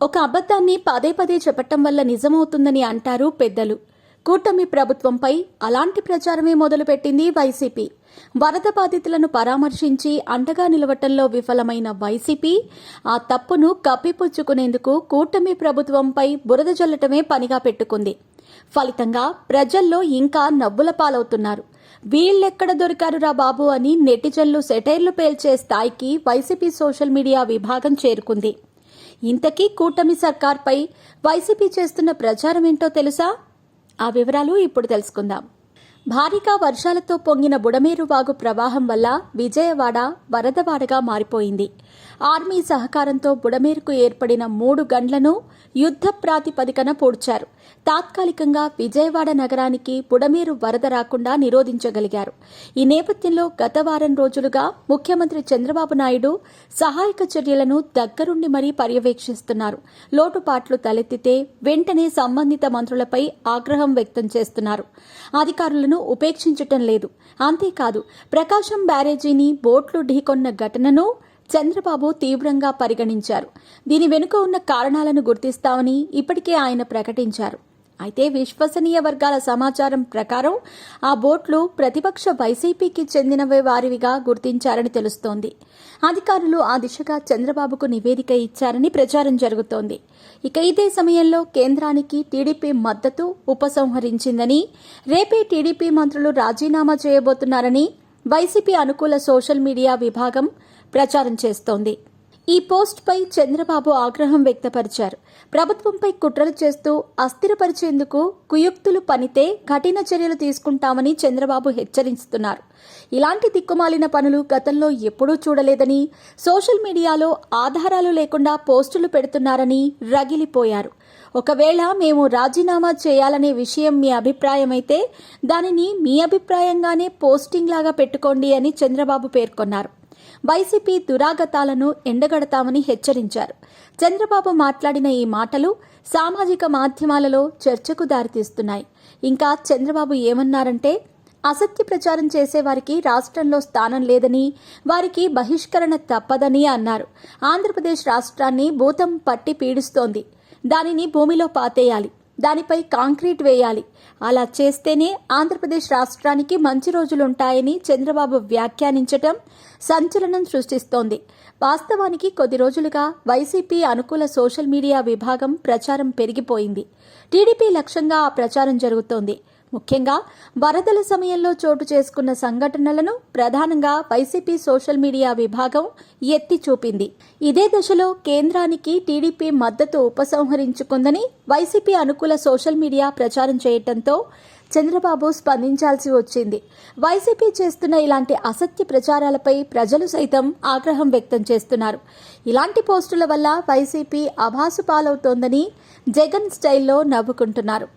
ఒక అబద్ధాన్ని పదే పదే చెప్పటం వల్ల నిజమవుతుందని అంటారు పెద్దలు. కూటమి ప్రభుత్వంపై అలాంటి ప్రచారమే మొదలుపెట్టింది వైసీపీ. వరద బాధితులను పరామర్శించి అండగా నిలవటంలో విఫలమైన వైసీపీ ఆ తప్పును కప్పిపుచ్చుకునేందుకు కూటమి ప్రభుత్వంపై బురద జల్లటమే పనిగా పెట్టుకుంది. ఫలితంగా ప్రజల్లో ఇంకా నవ్వుల పాలవుతున్నారు. వీళ్ళెక్కడ దొరికారురా బాబు అని నెటిజన్లు సెటైర్లు పేల్చే స్థాయికి వైసీపీ సోషల్ మీడియా విభాగం చేరుకుంది. ఇంతకీ కూటమి సర్కార్పై వైసీపీ చేస్తున్న ప్రచారం ఏంటో తెలుసా? ఆ వివరాలు ఇప్పుడు తెలుసుకుందాం. భారీగా వర్షాలతో పొంగిన బుడమేరు వాగు ప్రవాహం వల్ల విజయవాడ వరదవాడగా మారిపోయింది. ఆర్మీ సహకారంతో బుడమేరుకు ఏర్పడిన 3 గండ్లను యుద్ధ ప్రాతిపదికన పూడ్చారు. తాత్కాలికంగా విజయవాడ నగరానికి బుడమేరు వరద రాకుండా నిరోధించగలిగారు. ఈ నేపథ్యంలో గత వారం రోజులుగా ముఖ్యమంత్రి చంద్రబాబు నాయుడు సహాయక చర్యలను దగ్గరుండి మరీ పర్యవేక్షిస్తున్నారు. లోటుపాట్లు తలెత్తితే వెంటనే సంబంధిత మంత్రులపై ఆగ్రహం వ్యక్తం చేస్తున్నారు. అధికారులను ఉపేక్షించటం లేదు. అంతేకాదు, ప్రకాశం బ్యారేజీని బోట్లు ఢీకొన్న ఘటనను చంద్రబాబు తీవ్రంగా పరిగణించారు. దీని వెనుక ఉన్న కారణాలను గుర్తిస్తామని ఇప్పటికే ఆయన ప్రకటించారు. అయితే విశ్వసనీయ వర్గాల సమాచారం ప్రకారం ఆ బోట్లు ప్రతిపక్ష వైసీపీకి చెందిన వారివిగా గుర్తించారని తెలుస్తోంది. అధికారులు ఆ దిశగా చంద్రబాబుకు నివేదిక ఇచ్చారని ప్రచారం జరుగుతోంది. ఇక ఇదే సమయంలో కేంద్రానికి టీడీపీ మద్దతు ఉపసంహరించిందని, రేపే టీడీపీ మంత్రులు రాజీనామా చేయబోతున్నారని వైసీపీ అనుకూల సోషల్ మీడియా విభాగం ప్రచారం చేస్తోంది. ఈ పోస్ట్పై చంద్రబాబు ఆగ్రహం వ్యక్తపరిచారు. ప్రభుత్వంపై కుట్రలు చేస్తూ అస్థిరపరిచేందుకు కుయుక్తులు పనితే కఠిన చర్యలు తీసుకుంటామని చంద్రబాబు హెచ్చరిస్తున్నారు. ఇలాంటి దిక్కుమాలిన పనులు గతంలో ఎప్పుడూ చూడలేదని, సోషల్ మీడియాలో ఆధారాలు లేకుండా పోస్టులు పెడుతున్నారని రగిలిపోయారు. ఒకవేళ మేము రాజీనామా చేయాలనే విషయం మీ అభిప్రాయమైతే దానిని మీ అభిప్రాయంగానే పోస్టింగ్ లాగా పెట్టుకోండి అని చంద్రబాబు పేర్కొన్నారు. వైసీపీ దురాగతాలను ఎండగడతామని హెచ్చరించారు. చంద్రబాబు మాట్లాడిన ఈ మాటలు సామాజిక మాధ్యమాలలో చర్చకు దారితీస్తున్నాయి. ఇంకా చంద్రబాబు ఏమన్నారంటే, అసత్య ప్రచారం చేసేవారికి రాష్ట్రంలో స్థానం లేదని, వారికి బహిష్కరణ తప్పదని అన్నారు. ఆంధ్రప్రదేశ్ రాష్ట్రాన్ని భూతం పట్టి పీడిస్తోంది. దానిని భూమిలో పాతేయాలి, దానిపై కాంక్రీట్ వేయాలి. అలా చేస్తేనే ఆంధ్రప్రదేశ్ రాష్ట్రానికి మంచి రోజులుంటాయని చంద్రబాబు వ్యాఖ్యానించటం సంచలనం సృష్టిస్తోంది. వాస్తవానికి కొద్ది రోజులుగా వైసీపీ అనుకూల సోషల్ మీడియా విభాగం ప్రచారం పెరిగిపోయింది. టీడీపీ లక్ష్యంగా ఆ ప్రచారం జరుగుతోంది. ముఖ్యంగా వరదల సమయంలో చోటు చేసుకున్న సంఘటనలను ప్రధానంగా వైసీపీ సోషల్ మీడియా విభాగం ఎత్తి చూపింది. ఇదే దశలో కేంద్రానికి టీడీపీ మద్దతు ఉపసంహరించుకుందని వైసీపీ అనుకూల సోషల్ మీడియా ప్రచారం చేయటంతో చంద్రబాబు స్పందించాల్సి వచ్చింది. వైసీపీ చేస్తున్న ఇలాంటి అసత్య ప్రచారాలపై ప్రజలు సైతం ఆగ్రహం వ్యక్తం చేస్తున్నారు. ఇలాంటి పోస్టుల వల్ల వైసీపీ అభాసు పాలవుతోందని జగన్ స్టైల్లో నవ్వుకుంటున్నారు.